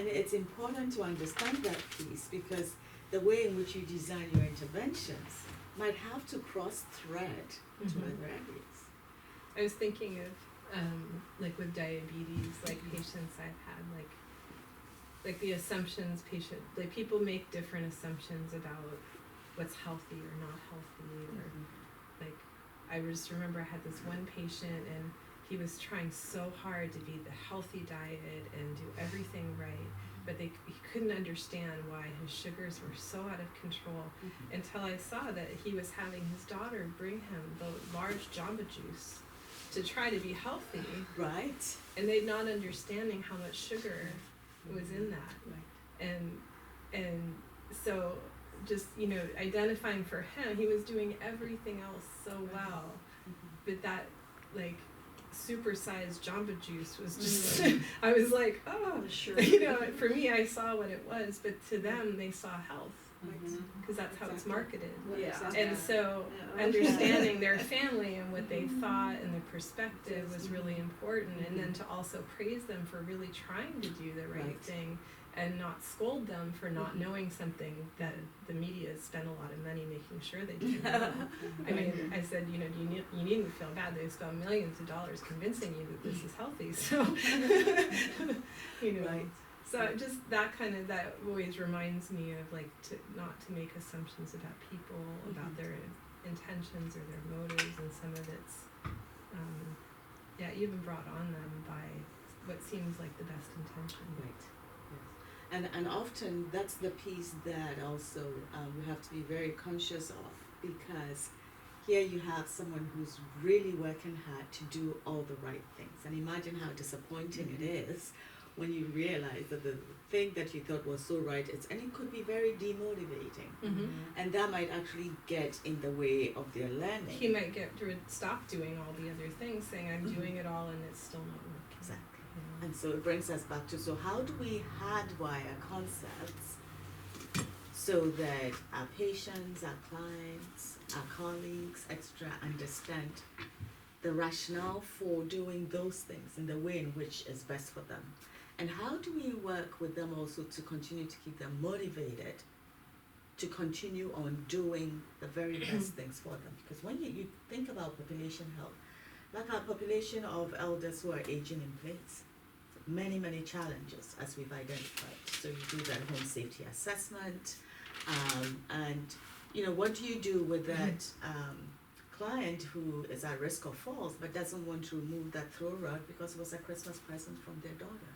And it's important to understand that piece because the way in which you design your interventions might have to cross-thread to Mhm. other areas. I was thinking of, like with diabetes, like patients I've had, like the assumptions like people make different assumptions about what's healthy or not healthy, or like, I just remember I had this one patient and he was trying so hard to be the healthy diet and do everything right, but he couldn't understand why his sugars were so out of control until I saw that he was having his daughter bring him the large Jamba Juice to try to be healthy, Right? and they not understanding how much sugar was in that. Right. And so just, identifying for him, he was doing everything else so well, but that like supersized Jamba Juice was just I was like, oh, Sure. For me I saw what it was, but to them they saw health, because that's how it's marketed. Yeah. And so Yeah. understanding their family and what they thought and their perspective was really important, and then to also praise them for really trying to do the right thing and not scold them for not knowing something that the media has spent a lot of money making sure they do know. I mean, I said, you needn't feel bad. They spent millions of dollars convincing you that this is healthy. So, Right. So just that always reminds me of like not to make assumptions about people, about their intentions or their motives, and some of it's, even brought on them by what seems like the best intention. Right. Yes. And often that's the piece that also we have to be very conscious of, because here you have someone who's really working hard to do all the right things, and imagine how disappointing it is when you realize that the thing that you thought was so right and it could be very demotivating, and that might actually get in the way of their learning. He might stop doing all the other things, saying I'm doing it all and it's still not working. Exactly. And so it brings us back to, so how do we hardwire concepts so that our patients, our clients, our colleagues, etc., understand the rationale for doing those things in the way in which is best for them? And how do we work with them also to continue to keep them motivated to continue on doing the very best things for them? Because when you think about population health, like our population of elders who are aging in place, many, many challenges as we've identified. So you do that home safety assessment, and what do you do with that client who is at risk of falls but doesn't want to remove that throw rod because it was a Christmas present from their daughter?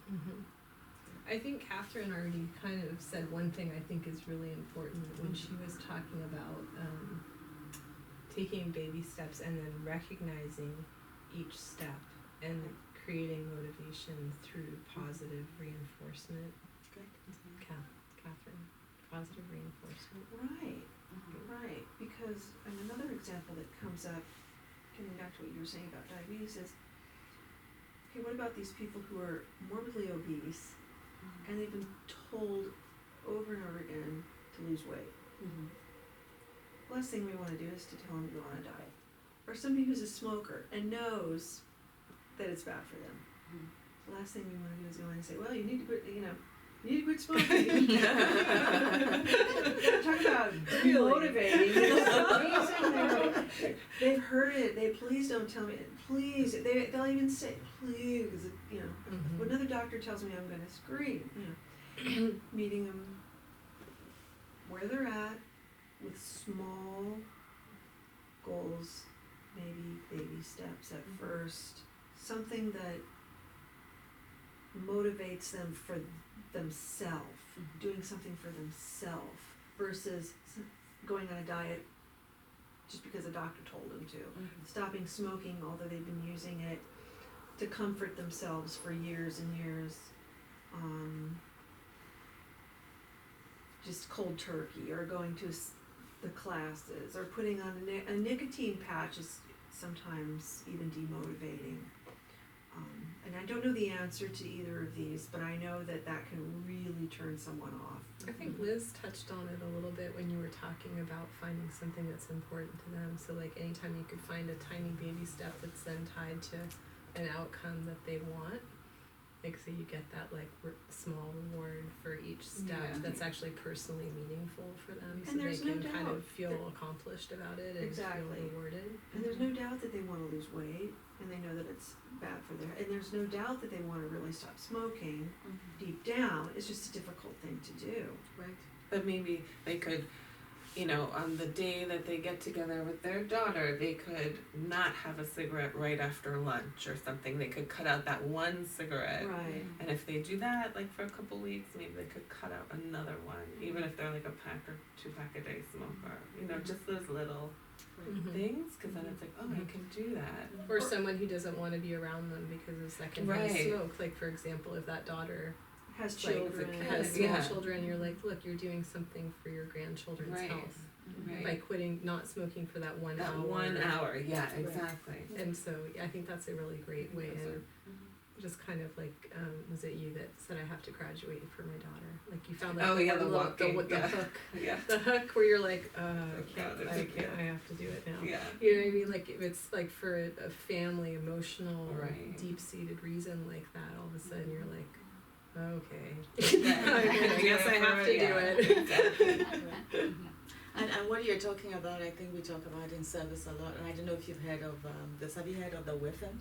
I think Catherine already kind of said one thing I think is really important when she was talking about taking baby steps and then recognizing each step and creating motivation through positive reinforcement. Good. Catherine, positive reinforcement. Right, because another example that comes up, getting back to what you were saying about diabetes, is, okay, what about these people who are morbidly obese and they've been told over and over again to lose weight? The last thing we want to do is to tell them to go on a diet. Or somebody who's a smoker and knows that it's bad for them. The last thing we want to do is go in and say, well, you need to quit, you need to quit smoking. Talk about demotivating. They've heard it. Please don't tell me. Please. They'll even say, please. When another doctor tells me, I'm going to scream. Meeting them where they're at with small goals, maybe baby steps at first. Something that motivates them for themselves, doing something for themselves, versus going on a diet just because a doctor told them to. Stopping smoking, although they've been using it to comfort themselves for years and years. Just cold turkey, or going to the classes, or putting on a nicotine patch is sometimes even demotivating. And I don't know the answer to either of these, but I know that can really turn someone off. I think Liz touched on it a little bit when you were talking about finding something that's important to them. So like anytime you could find a tiny baby step that's then tied to an outcome that they want, like so you get that like small reward each step Yeah. that's actually personally meaningful for them, so And they there's no can kind doubt of feel that- accomplished about it and Exactly. feel rewarded. And there's no doubt that they wanna lose weight, and they know that it's bad for their, and there's no doubt that they wanna really stop smoking deep down, it's just a difficult thing to do. Right. But maybe they could, you know, on the day that they get together with their daughter, they could not have a cigarette right after lunch or something. They could cut out that one cigarette. Right. And if they do that, like for a couple weeks, maybe they could cut out another one, even if they're like a pack or 2 pack a day smoker. You know, just those little Mhm. things, because then it's like, oh, I Mhm. can do that. Or someone who doesn't want to be around them because of secondhand Right. smoke. Like, for example, if that daughter Has Like, as a children. kid, has small yeah. children, you're like, look, you're doing something for your grandchildren's Right. health Right. by quitting, not smoking for that 1 that hour. 1 hour, yeah, exactly. And so I think that's a really great way, and just kind of like, was it you that said I have to graduate for my daughter? Like you found that Oh, yeah, the little- walking, the yeah. hook, Yeah. the hook where you're like, I Like, can't, no, I there's a- can't, I have to do it now. Yeah. You know what I mean? Like if it's like for a family, emotional, Right. deep-seated reason like that, all of a sudden you're like, okay, Yeah. I guess I have to do Yeah. it. Exactly. And what you're talking about, I think we talk about in service a lot, and I don't know if you've heard of this. Have you heard of the WIFM?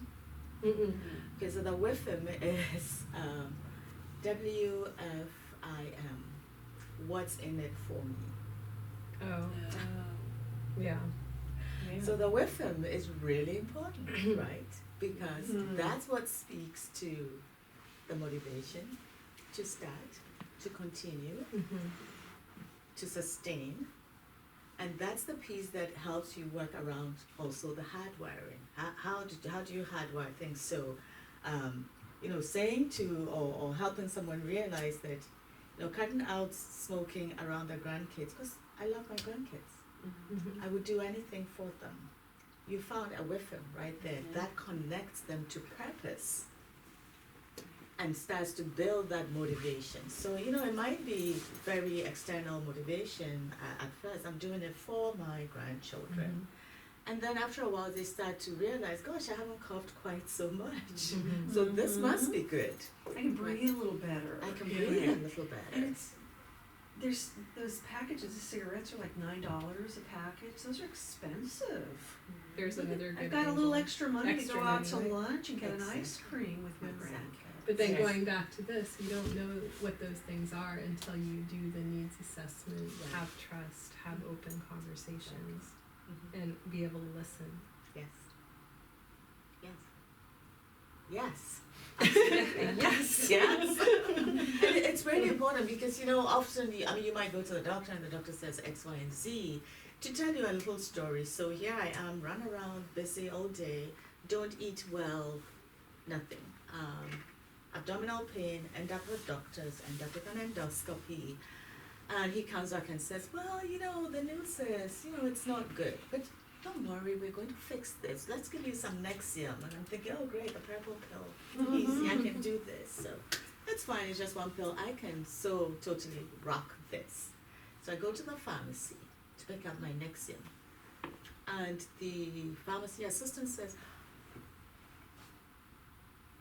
Mm-mm. Okay, so the WIFM is WFIM. What's in it for me? Oh, yeah. So the WIFM is really important, right? Because that's what speaks to the motivation to start, to continue, Mm-hmm. to sustain. And that's the piece that helps you work around also the hardwiring. How do you hardwire things? So, you know, saying to or helping someone realize that, you know, cutting out smoking around their grandkids, because I love my grandkids. Mm-hmm. I would do anything for them. You found a WIFM right there. Mhm. That connects them to purpose and starts to build that motivation. So, you know, it might be very external motivation at first. I'm doing it for my grandchildren. And then after a while, they start to realize, gosh, I haven't coughed quite so much. Mhm. So this must be good. I can breathe a little better. I can Yeah. breathe a little And better. it's, there's, those packages of cigarettes are like $9 a package, those are expensive. There's another good I've got a little angle. extra money to Extra go out money, to right? lunch and get an ice Exactly. cream with my Exactly. grandkids. But then Yes. going back to this, you don't know what those things are until you do the needs assessment, Right. have trust, have open conversations, Mhm. and be able to listen. Yes. Yes. Yes. Yes. Yes. And it's really important because, you know, often, you might go to the doctor and the doctor says X, Y, and Z. To tell you a little story, so here I am, run around, busy all day, don't eat well, nothing. Abdominal pain, end up with doctors, end up with an endoscopy. And he comes back and says, well, you know, the news says, you know, it's not good. But don't worry, we're going to fix this. Let's give you some Nexium. And I'm thinking, oh great, a purple pill. Easy, I can do this. So that's fine, it's just one pill. I can so totally rock this. So I go to the pharmacy to pick up my Nexium. And the pharmacy assistant says,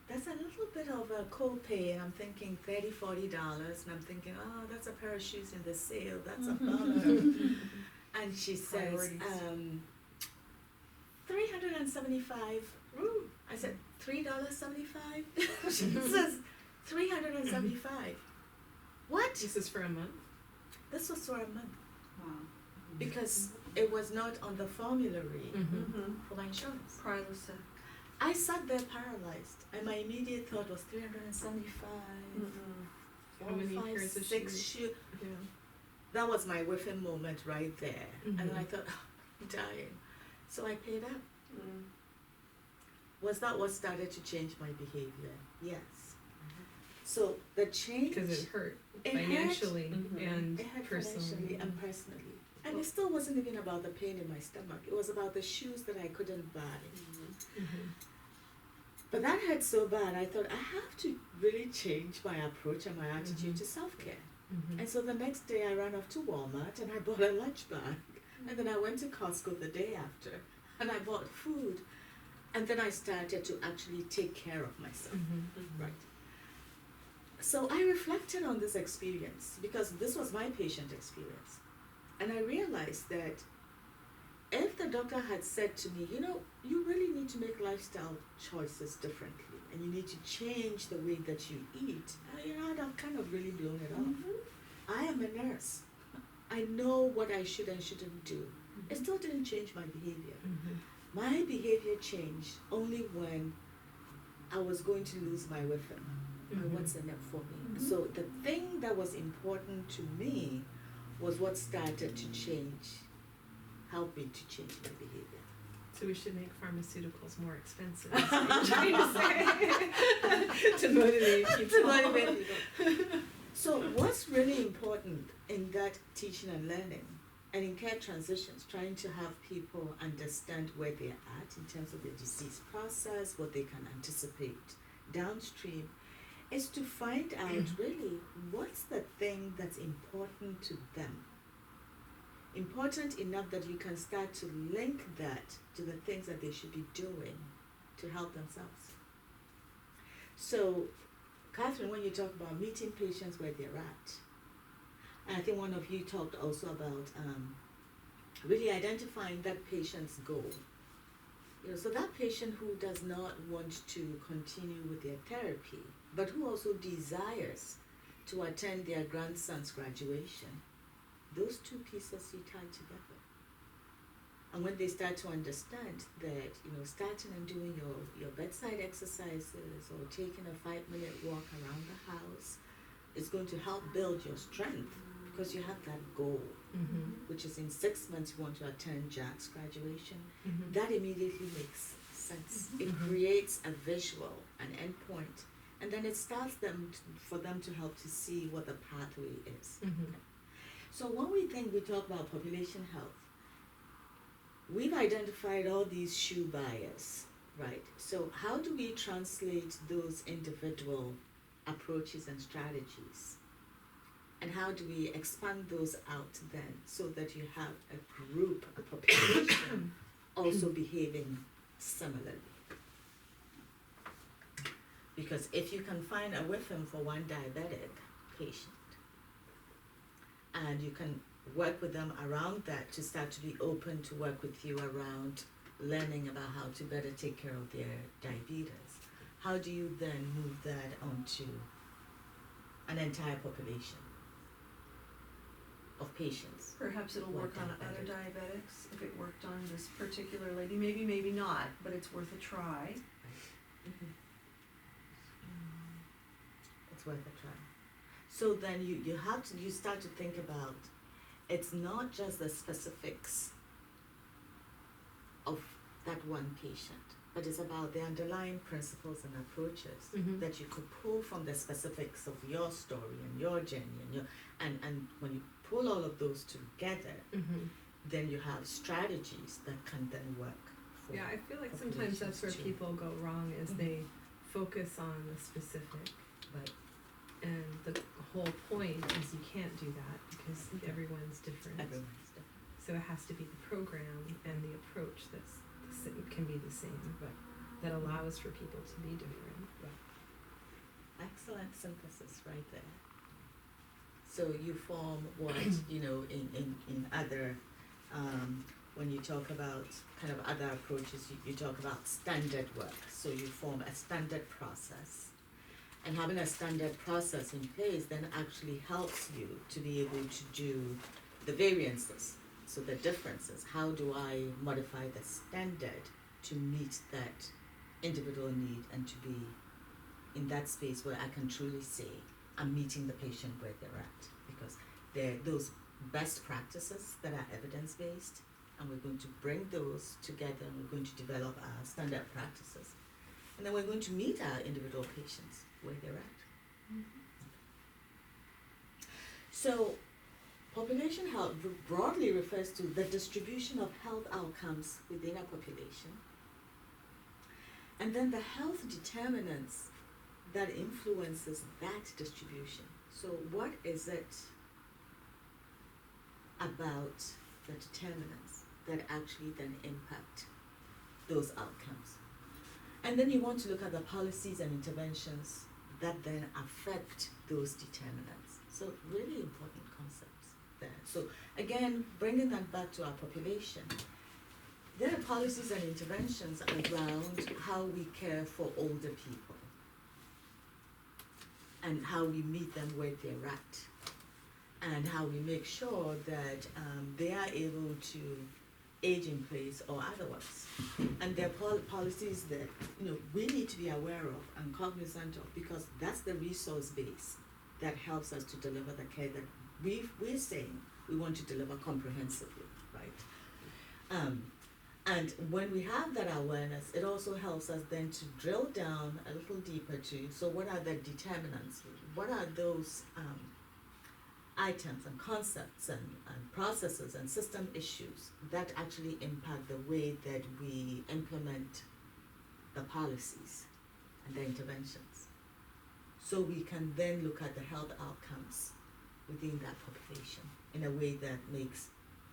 that's a little bit of a copay, and I'm thinking $30, $40, and I'm thinking, oh, that's a pair of shoes in the sale, that's a bummer. And she says, Priorities. 375. I said, $3.75? She says, 375. What? This is for a month. This was for a month Wow. because it was not on the formulary Mm-hmm. for my insurance. Prilosec. I sat there paralyzed, and my immediate thought was 375. How many 4, 5, pairs of 6 shoes? shoes. Yeah. That was my whiffing moment right there. And then I Mhm. thought, oh, I'm dying. So I paid up. Mm. Was that what started to change my behavior? Yes. So the change. Because it hurt It hurt. financially Mhm. and It had personally. financially and personally. And it still wasn't even about the pain in my stomach. It was about the shoes that I couldn't buy. Mhm. But that hurt so bad, I thought, I have to really change my approach and my attitude Mhm. to self-care. Mhm. And so the next day I ran off to Walmart and I bought a lunch bag. And then I went to Costco the day after and I bought food. And then I started to actually take care of myself. Mhm. Right. So I reflected on this experience because this was my patient experience. And I realized that if the doctor had said to me, you know, you really need to make lifestyle choices differently and you need to change the way that you eat, I'd have kind of really blown it off. I am a nurse. I know what I should and shouldn't do. It still didn't change my behavior. My behavior changed only when I was going to lose my weapon. What's in it for me? So the thing that was important to me was what started to change, help me to change my behavior. So we should make pharmaceuticals more expensive. Is what you're trying to say to motivate people. To motivate people. So what's really important in that teaching and learning and in care transitions, trying to have people understand where they're at in terms of the disease process, what they can anticipate downstream, is to find out really what's the thing that's important to them. Important enough that you can start to link that to the things that they should be doing to help themselves. So, Catherine, when you talk about meeting patients where they're at, and I think one of you talked also about really identifying that patient's goal. So that patient who does not want to continue with their therapy, but who also desires to attend their grandson's graduation, those two pieces you tie together. And when they start to understand that, starting and doing your bedside exercises or taking a 5-minute walk around the house is going to help build your strength because you have that goal, which is in 6 months you want to attend Jack's graduation. That immediately makes sense. It creates a visual, an endpoint, and then it starts for them to help to see what the pathway is. So when we talk about population health, we've identified all these shoe bias, right? So how do we translate those individual approaches and strategies? And how do we expand those out then so that you have a group, a population also behaving similarly? Because if you can find a whiffing for one diabetic patient, and you can work with them around that to start to be open to work with you around learning about how to better take care of their diabetes, how do you then move that onto an entire population of patients? Perhaps it'll work on other diabetics, if it worked on this particular lady, maybe not, but it's worth a try. It's worth a try. So then you start to think about, it's not just the specifics of that one patient, but it's about the underlying principles and approaches that you could pull from the specifics of your story and your journey and when you pull all of those together, then you have strategies that can then work for Yeah, I feel like sometimes that's where people go wrong is they focus on the specific. Right. And the whole point is you can't do that because everyone's different. Everyone's different. So it has to be the program and the approach can be the same. Right. That allows for people to be different. Excellent synthesis right there. So you form what, in other, when you talk about kind of other approaches, you talk about standard work. So you form a standard process. And having a standard process in place then actually helps you to be able to do the variances, so the differences. How do I modify the standard to meet that individual need and to be in that space where I can truly say I'm meeting the patient where they're at? Because they're those best practices that are evidence-based, and we're going to bring those together and we're going to develop our standard practices. And then we're going to meet our individual patients where they're at. So, population health broadly refers to the distribution of health outcomes within a population, and then the health determinants that influences that distribution. So, what is it about the determinants that actually then impact those outcomes? And then you want to look at the policies and interventions that then affect those determinants. So really important concepts there. So again, bringing that back to our population, there are policies and interventions around how we care for older people and how we meet them where they're at and how we make sure that they are able to age in place or otherwise. And there are policies that we need to be aware of and cognizant of, because that's the resource base that helps us to deliver the care that we're saying we want to deliver comprehensively, right? And when we have that awareness, it also helps us then to drill down a little deeper to, so what are the determinants? What are those items and concepts and processes and system issues that actually impact the way that we implement the policies and the interventions? So we can then look at the health outcomes within that population in a way that makes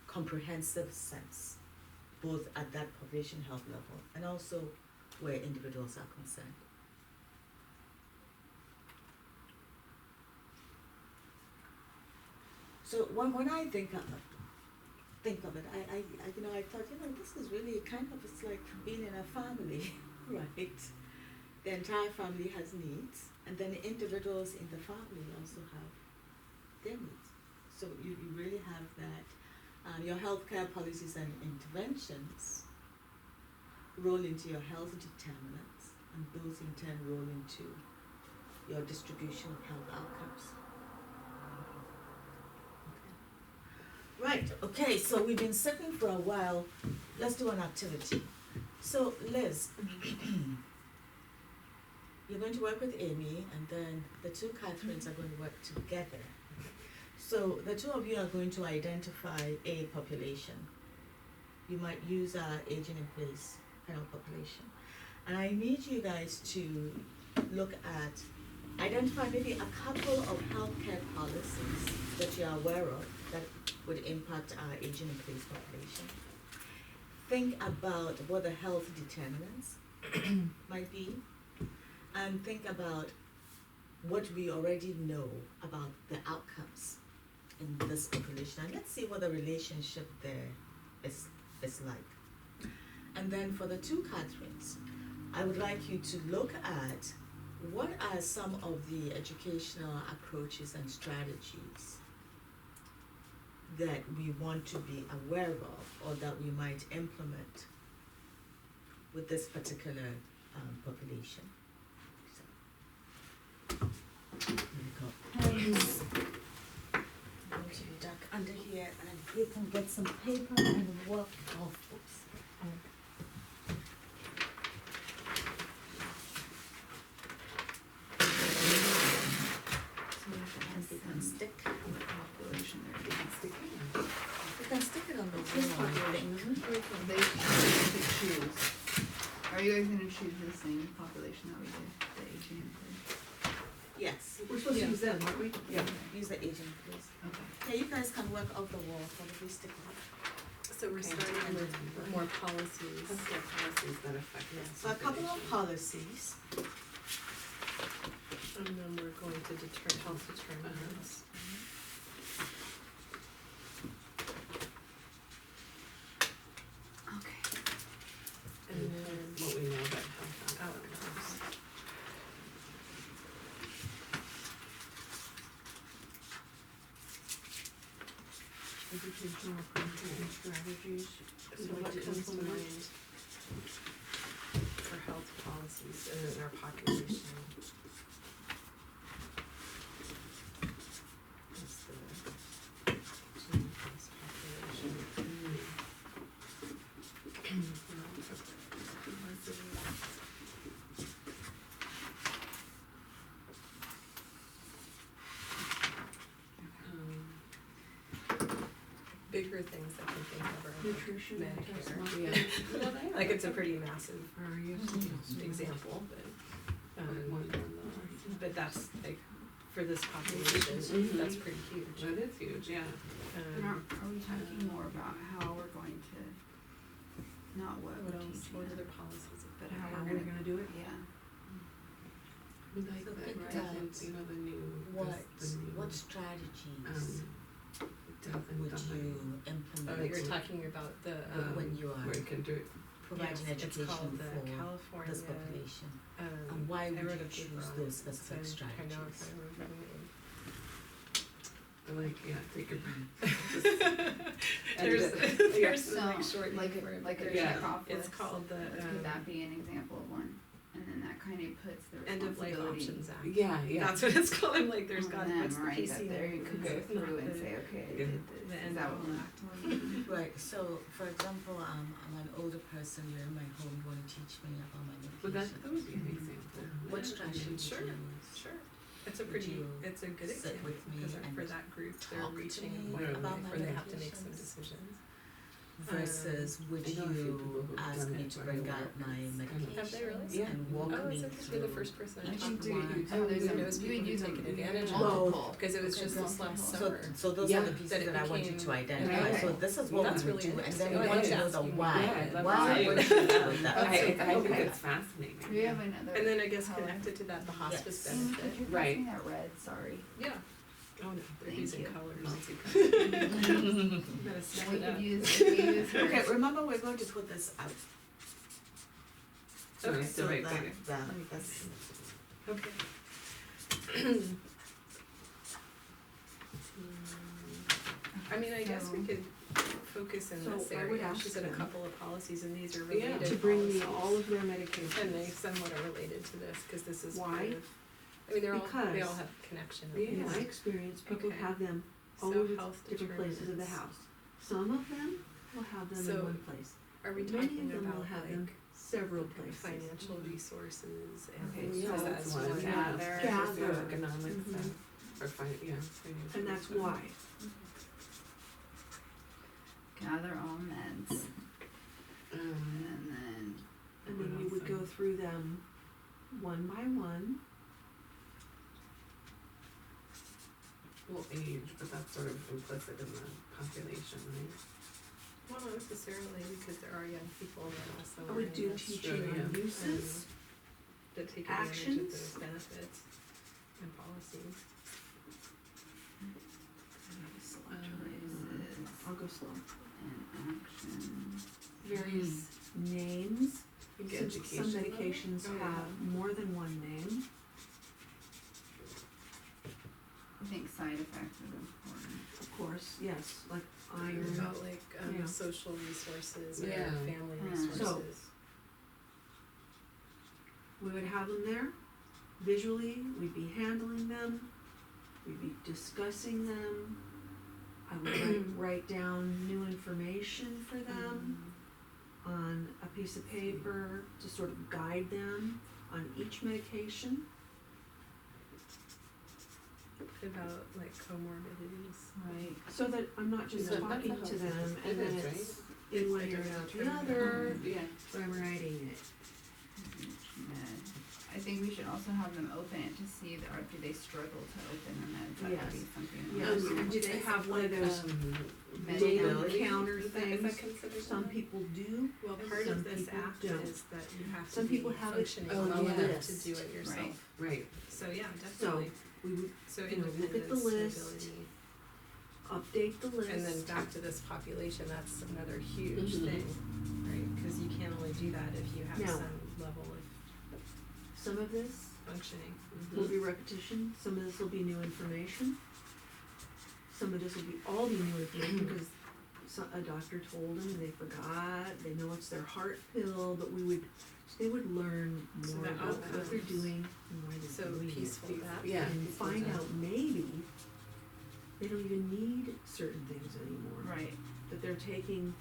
comprehensive sense, both at that population health level and also where individuals are concerned. So when I think of it, I thought, this is really kind of, it's like being in a family, right? The entire family has needs, and then the individuals in the family also have their needs. So you really have that. Your healthcare policies and interventions roll into your health determinants, and those in turn roll into your distribution of health outcomes. Right, okay, so we've been sitting for a while. Let's do an activity. So Liz, you're going to work with Amy, and then the two Catherines are going to work together. So the two of you are going to identify a population. You might use our aging in place kind of population. And I need you guys to look at, identify maybe a couple of healthcare policies that you're aware of that would impact our aging in place population. Think about what the health determinants might be, and think about what we already know about the outcomes in this population, and let's see what the relationship there is like. And then for the two Catherines, I would like you to look at what are some of the educational approaches and strategies that we want to be aware of or that we might implement with this particular population. So, there you go. Go to the duck under here, and you can get some paper and work off books. You can stick. Population there, you can stick it. You can stick it on the This wall. population, isn't it? They to choose. Are you guys gonna choose the same population that we did, the aging in place? Yes. We're supposed to use them, aren't we? Yeah. Use the agent, please. Okay. Yeah, you guys can work off the wall, probably stick it. So we're Okay. starting with more policies. Healthcare policies that affect this. So a couple of policies. And then we're going to health determinants. Okay. And then What we know about health outcomes. Educational approaches and strategies. So what comes to mind for health policies in our population? What's the aging in place population? Bigger things I can think of are Nutrition and test Medicare. market. Like it's a pretty massive Or yes, example, One but that's like, for this population, Mhm. that's pretty huge. That is huge, yeah. And are we talking more about how we're going to, not what What we're else, teaching, what other policies? but How how are we're we gonna, gonna do it? yeah. Like So that, think right, about and, you know, the new, What, the new, what strategies death and would dying, you Oh, implement you're talking about the, when you are where you can do it, providing yes, it's education called the for California, this population? um, And why I would wrote you a choose paper on those it, specific so I know if strategies? I remember the name. like, yeah, take your breath. There's So, like short like name for a, it. like a but Yeah. check off It's list. called the, Could that be an example of one? And then that kind of puts the End of Life responsibility Options Act. Yeah, yeah. That's what it's called. I'm like, there's on got, them, what's the right, PC that they name? could It's go not through and the- say, okay, Yeah. The is end that all what act. Right, so for example, I'm an older person, you're in my home, you wanna teach me about my Well, that medication. would be an example. What Yeah. strategy would Sure. you use? Sure. It's a Would pretty, you it's a good sit example, with me because and for that group, they're talk to reaching a me point in about life my where they have to make some medications? decisions. Versus would I know a few people you who've ask done me it to where bring they out work. my It's kind of- medications Have they really? Yeah. and walk Oh, me it's through? you're the first person I I think talked to do- who there's a- knows you people would who've use taken a advantage of it. multiple. Because it was Okay, just this last So, summer. so those Yeah, are the pieces that it that I want you to became- identify, Okay. so this is what That's we would really do, and then interesting. we I'd want love to to know ask the you why, more. Yeah, I'd love why to. would you go with that? I think Okay. it's fascinating. Do we have another? And then I guess color? connected to that, the hospice Yes. Could benefit. you pass Right. me that red, sorry. Yeah. Oh no, they're Thank using you. colors. Then Gotta step we it up. could use, if we use Okay, hers. remember, we're going to put this out, So Okay, it's the so right that, thing. that's, Okay. I mean, I guess we So- could focus in So this I would area. ask She said a them couple of policies, and these are Yeah. related To bring me policies. all of their medications. And they somewhat are related to this, cause this is Why? part of, I mean, they all Because have connection. In Yeah. my experience, people Okay. have them all So over health different places of the determinants. house. Some of them will have them in So, one place. Are we Many talking of them will about have them like several places. financial resources and Okay, things so like that's that? one. Gather. Gather. Economic Mhm. stuff, or financial. And that's stuff. why. Gather all meds, and then, And then we would go through them one by one. Well, age, but that's sort of implicit in the population, right? Well, not necessarily, because there are young people that also I are would in do this teaching yeah. on uses, that take advantage of actions. those benefits and policies. select choices I'll go slow. and actions. Various names. I think Some education. medications Oh, yeah. have more than one name. I think side effects is important. Of course, yes, like What iron. about like Yeah. social resources or Yeah. family Hmm. resources? We would have them there visually, we'd be handling them, we'd be discussing them. I would write down new information for them on a piece of paper to sort of guide them on each medication. What about like comorbidities? Right. So that I'm not just So that's talking a to helpful them system. and It then is, it's in one ear and out the other, Yeah. but I'm writing it. Med. I think we should also have them open it to see, or do they struggle to open the meds? That would be Yes. something. Yes, and do they have one of those Med daily mobility? counter Is things? that considered? Some people do. Well, part Some of this people act don't. is that you have Some to be people have it functioning on well the enough list. to do it yourself. Right. Right. So yeah, definitely. We would So you know, look at the independence, list. stability, update the list. and then back to this population, that's another huge Mhm. thing, right? Because you can't only do that if you have Now- some level of Some of this functioning. will be repetition, some of this will be new information. Some of this will be all be new information because a doctor told them and they forgot, they know it's their heart pill, but they would learn So more that about what they're outcomes. doing and why they're So doing it. peaceful that. Yeah. And peaceful find death. out maybe they don't even need certain things anymore. Right. That they're taking,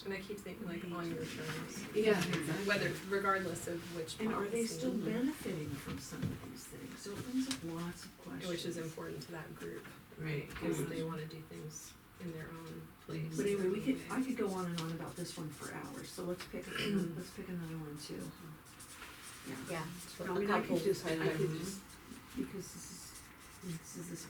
And I keep thinking like on your terms, Yeah, exactly. whether regardless of which and are they policy, still benefiting from some of these things? So it brings up lots of questions. which is important to that group Right. because they want to do things in their own place. But anyway, I way. could go on and on about this one for hours, so let's pick another one too. yeah, so I a mean, I couple could just, kind of- because this is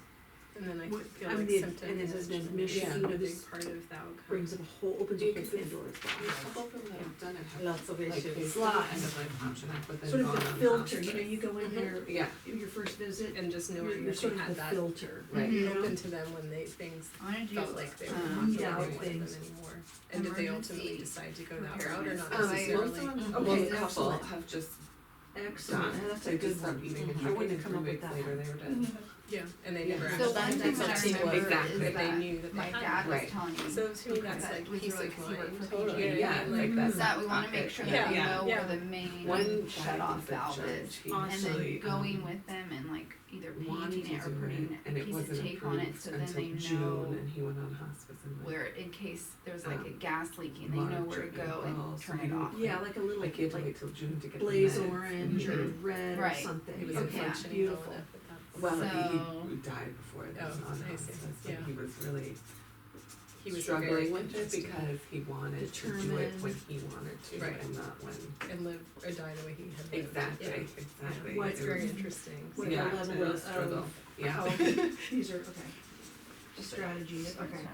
And then I What- feel I like mean, the- symptom and this is the management mission is of a big this part of the outcome. opens a whole Yeah, 'cause it's- Pandora's box. There's a couple people that have done it, have Lots of like issues. based on the end of life option, but then Sort of gone the on filter, you know, hospice. you go in Mhm. there, Yeah, your first visit, And just you're, knowing you're that sort they of had the that filter. right. You know? open to them when things I wanna do, felt like they were um, not weed really out wanted things. them anymore. And did they ultimately Emergency decide to go that route or preparedness. not Like, necessarily? Most of them, Okay, well, a couple excellent. have just Excellent, done, that's a they good just stopped one. eating and I drinking, wouldn't and come 3 up with weeks that later one. they were dead. Yeah, and they Yeah. never So actually one had thing that that I teamwork, remember Exactly. is that they that knew that my they had dad Right. was telling me So to me, that's that like was peace really of because he worked mind. for Totally, PG&E. yeah, like Mhm. that's. that we wanna make sure that Yeah, we yeah, know yeah. where the main One shut off valve is. And actually, then going with them and like either wanted painting to it or do putting it, a and it piece of wasn't tape on it approved so then until they June, know and he went on hospice in like where, in case there's like a Um, gas leaking, they know March where or to go April, and so turn he it didn't off. Yeah, like a little, like he had to like wait till June to get the blaze meds. orange or Mhm. red or Right. something. He was Okay. functioning Beautiful. well enough with that. Well, So- he died before it was Oh, on I see. hospice, but Yeah. he was really He was struggling very with it consistent because he wanted to do it Determined. when he wanted to Right. and not when. and live or die the way he had lived. Exactly, Yeah. exactly. Yeah. Well, it's It very was- interesting. What Yeah, the it level was a struggle, of yeah. how, these are, okay, strategies, okay. Okay,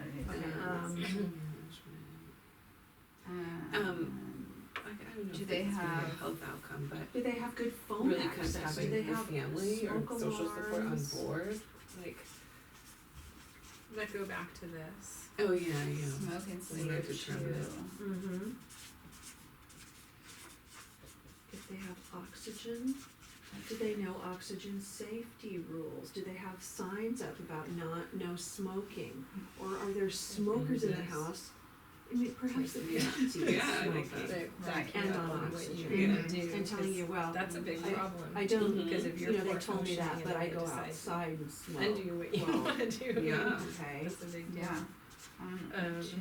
Um, I don't know do if they it's really have- a health outcome, but Do they have good phone really kind of access? Do having they the have family or smoke social support on alarms? board, like, Let's go back to this. oh yeah, yeah. smoke and They were CO2. determined. Mm-hmm. If they have oxygen, do they know oxygen safety rules? Do they have signs up about no smoking? Or are there smokers in the Yes. house? I mean, perhaps the Yeah. patients even Yeah, I think smoking. Right, Right. backing And up on on what you oxygen. really Yeah. do. And telling you, well, That's a big I- problem. I don't, Mhm. Because if you're you know, they poor told me that, functioning but I and go they decide outside and smoke. and do what you Well, wanna do. Yeah. Okay. That's a big deal. Yeah. Um, Too.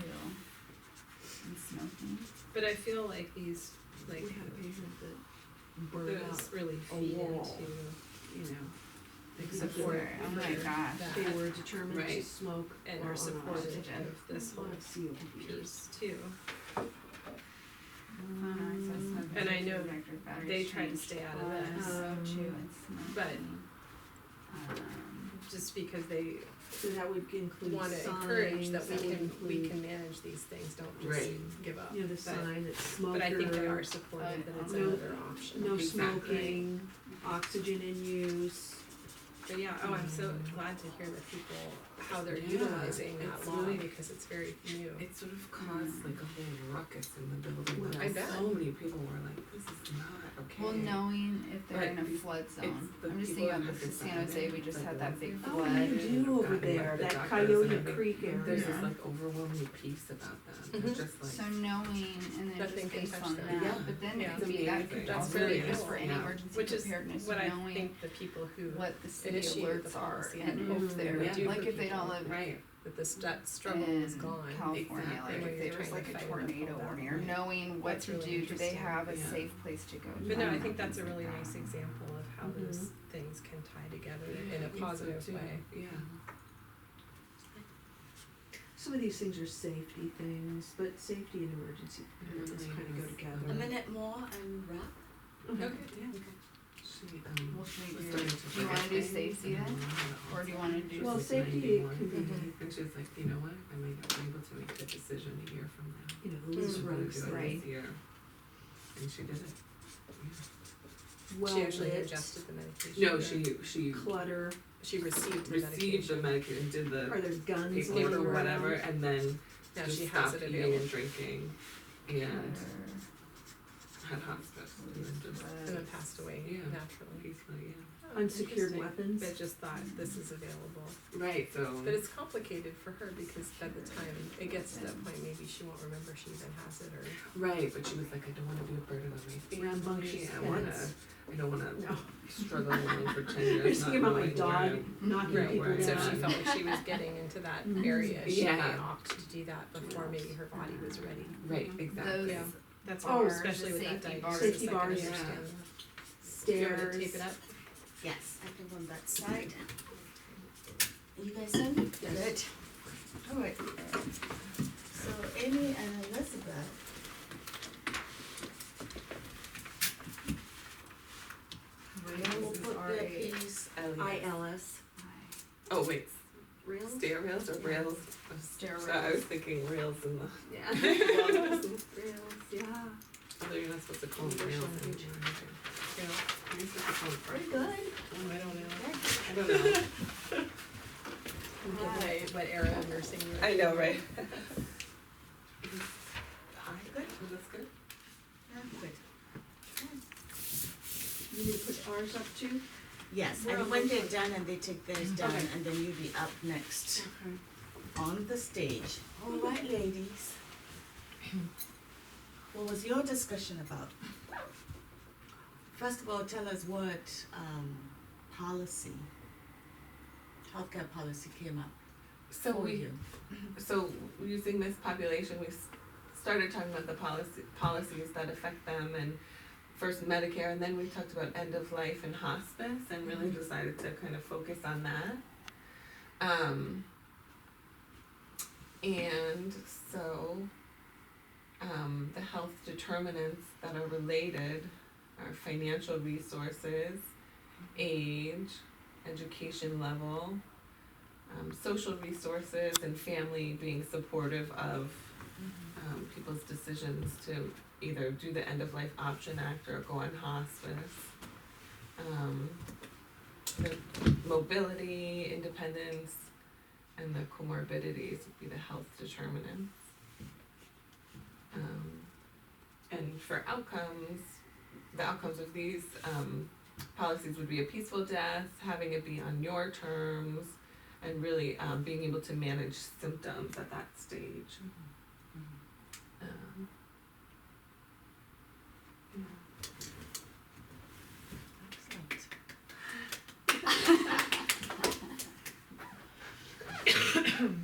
And smoking. But I feel like these, like, We had a patient that burned out, those really a feed wall. into you know, like Support. support. Oh my for gosh. that they were determined to Right. smoke and or are on supportive oxygen. of this whole COPD. piece too. And And I know they try to stay out of this, CO2 and smoking. but Um, just because they So that would include wanna signs, encourage that would we include, can manage these things, don't just Right. give up. you know, the But- sign that's smoker. But I think they are supportive that it's No- another option. No Exactly. smoking, oxygen in use. But yeah, oh, I'm so glad to hear that people, how they're Yeah, utilizing that it's law really- because it's very new. It sort of caused like a whole ruckus in the building, Well, where I bet. so many people were like, this is not okay. well, knowing if they're But in a it's flood zone. the I'm just people thinking that of the have San Jose, decided, we just like, had that big Oh, flood. you do over gotten, there, like, the that doctors Coyote and Creek area. There's this Yeah. like overwhelming peace about them, Mhm. they're just like. So knowing and then Nothing just can based touch on them. that, Yeah. but then Yeah. it could be, that could Amazing. That's also really be just cool. for any Yeah. emergency Which is preparedness, what I knowing think the people who what the city initiate the alerts are policy and and hope if they're, yeah. like if they don't live Right, that that struggle is in gone. California, Exactly. like When if you're there was trying like to a fight it up tornado all warning, that or way. knowing what That's to really do, do they interesting. have a Yeah. safe place to go to? But no, I find think that's a something really like nice that? example of how those things can tie together in a I think so positive too. way. Yeah. Some of these things are safety things, but safety and emergency preparedness Really kind of go is. together. A minute more and wrap. Okay. Yeah. She, Well, should we was do, starting to do you wanna do forget safety things, then? and then Or do you wanna do? Well, like safety 91. can be, Mhm. And she was like, you know what, I might not be able to make the decision a year from now. you know, the loose Mm. I'm gonna road do it stuff. Right. this year. And she did it. Yeah. Well She actually lit, adjusted the medication. No, or she clutter, she received the received medication. the medication, did the are there guns paperwork laying or around? whatever, and then Now just she has stopped it eating available and drinking and had hospice and then just and then passed away Yeah. naturally. peacefully, yeah. Oh, Unsecured interesting. weapons. But just thought this is available. Right, so. But it's complicated for her because by the time it gets to that point, maybe she won't remember she even has it or. Right, but she was like, I don't wanna be a burden on my family, Rambunctious I don't wanna No. struggle alone for 10 I years, was not thinking about my knowing dog where knocking Right, people right. so down. she felt like she was getting into that Mhm. area, she may Yeah. opt to do that before maybe her body was ready. Right, exactly. Those Yeah. That's Oh, hard, bars, especially the with that safety diagnosis, bars. Safety I can bars. understand that. Stairs. Do you want me to tape it up? Yes, I think on that side. You guys in? Yes. Good. Alright. So Amy and Elizabeth. They will This is put their RA. piece, Elliot. ILS. Oh, wait, Rails? Stair rails or Yeah. rails? Stair So I was rails. thinking rails in the, Yeah. Rails, yeah. although you're not supposed to call them English rails language. anymore. Yeah. You're supposed to call them Pretty front. good. I don't know. I don't know. What era of nursing you were I know, right? Good? Was this good? Yeah, good. You need to put ours up too? Yes, We're and on when the- they're done and they take theirs down, Okay. and then you'll be up next Okay. on the stage. All right, ladies. What was your discussion about? First of all, tell us what policy, healthcare policy came up So for we, you. so using this population, we started talking about the policies that affect them, and first Medicare, and then we talked about end of life and hospice, and really decided to kind of focus on that. And so, the health determinants that are related are financial resources, age, education level, social resources, and family being supportive of people's decisions to either do the End of Life Option Act or go on hospice. The mobility, independence, and the comorbidities would be the health determinants. And for outcomes, the outcomes of these policies would be a peaceful death, having it be on your terms, and really being able to manage symptoms at that stage. Yeah. Excellent.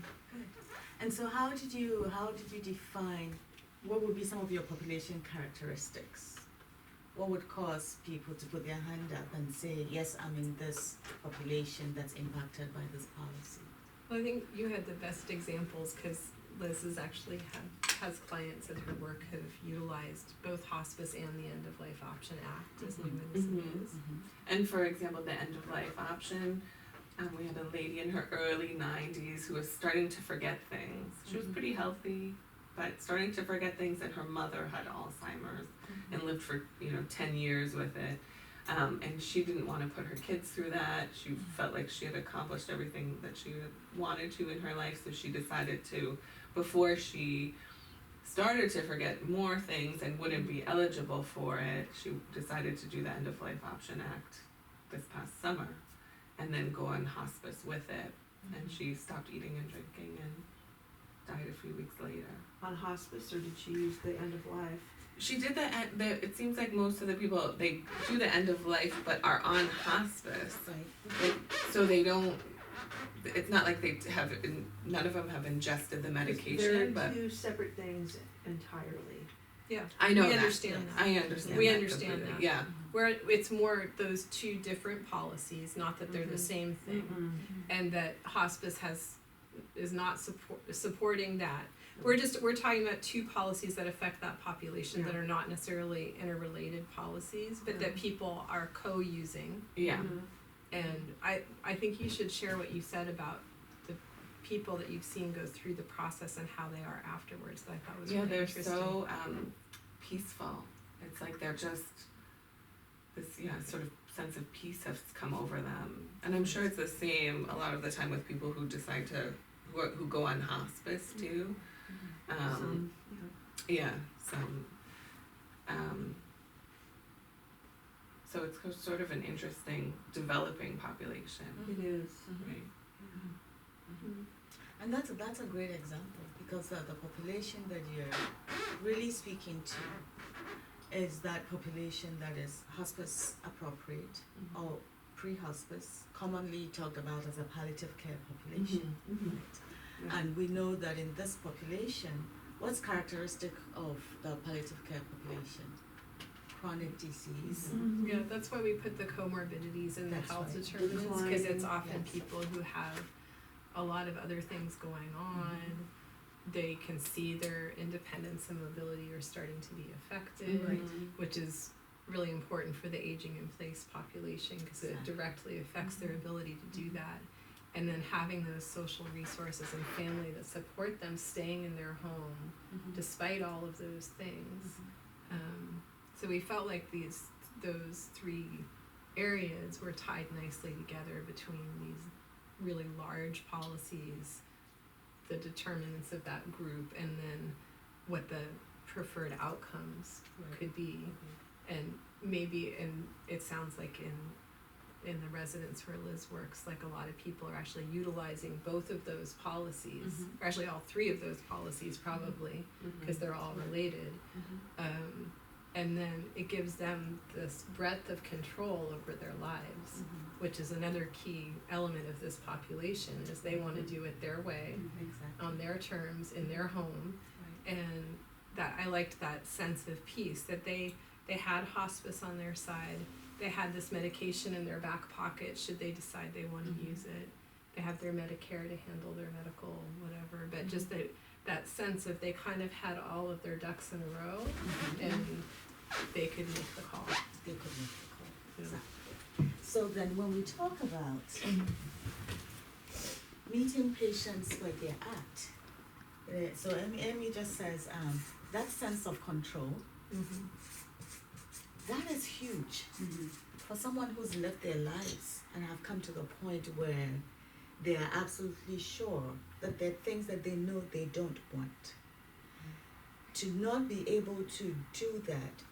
And so how did you define, what would be some of your population characteristics? What would cause people to put their hand up and say, yes, I'm in this population that's impacted by this policy? Well, I think you had the best examples, because Liz has actually has clients in her work who have utilized both hospice and the End of Life Option Act as new medicine is. And for example, the end of life option, we had a lady in her early 90s who was starting to forget things. She was pretty healthy, but starting to forget things, and her mother had Alzheimer's and lived for 10 years with it. And she didn't want to put her kids through that. She felt like she had accomplished everything that she wanted to in her life, so she decided to, before she started to forget more things and wouldn't be eligible for it, she decided to do the End of Life Option Act this past summer, and then go on hospice with it. And she stopped eating and drinking and died a few weeks later. On hospice, or did she use the end of life? She did it seems like most of the people, they do the end of life but are on hospice. Right. So they don't, it's not like they have, none of them have ingested the medication, but They're two separate things entirely. Yeah, I know we that. understand that. I understand We that understand completely. that. Yeah. Where it's more those two different policies, not that they're the same thing, and that hospice is not supporting that. We're talking about two policies that affect that population that Yeah. are not necessarily interrelated policies, but that people are co-using. Yeah. And I think you should share what you said about the people that you've seen go through the process and how they are afterwards, that I thought was really They're interesting. so peaceful. It's like they're just this sort of sense of peace has come over them. And I'm sure it's the same a lot of the time with people who decide to who go on hospice too. Some, Yeah, some. So it's sort of an interesting developing population, It is. right? And that's a great example, because the population that you're really speaking to is that population that is hospice appropriate or pre-hospice, commonly talked about as a palliative care population. Right? And we know that in this population, what's characteristic of the palliative care population? Chronic disease. Yeah, that's why we put the comorbidities in the That's health right. determinants, because it's Decline, often yes. people who have a lot of other things going on. They can see their independence and mobility are starting to be affected, which is really important for the aging in place population, because it directly affects their ability to do that. and then having those social resources and family that support them staying in their home despite all of those things. So we felt like those three areas were tied nicely together between these really large policies, the determinants of that group, and then what the preferred outcomes could be. And maybe, and it sounds like in the residence where Liz works, like a lot of people are actually utilizing both of those policies, or actually all three of those policies probably, because they're all related. And then it gives them this breadth of control over their lives, which is another key element of this population, is they want to do it their way, Exactly. on their terms, in their home. And that I liked that sense of peace, that they had hospice on their side, they had this medication in their back pocket should they decide they want to use it, they have their Medicare to handle their medical whatever, but just that sense of they kind of had all of their ducks in a row, and they could make the call. They could make the call. Yeah. Exactly. So then when we talk about meeting patients where they're at, so Amy just says, that sense of control, that is huge for someone who's lived their lives and have come to the point where they are absolutely sure that there are things that they know they don't want. To not be able to do that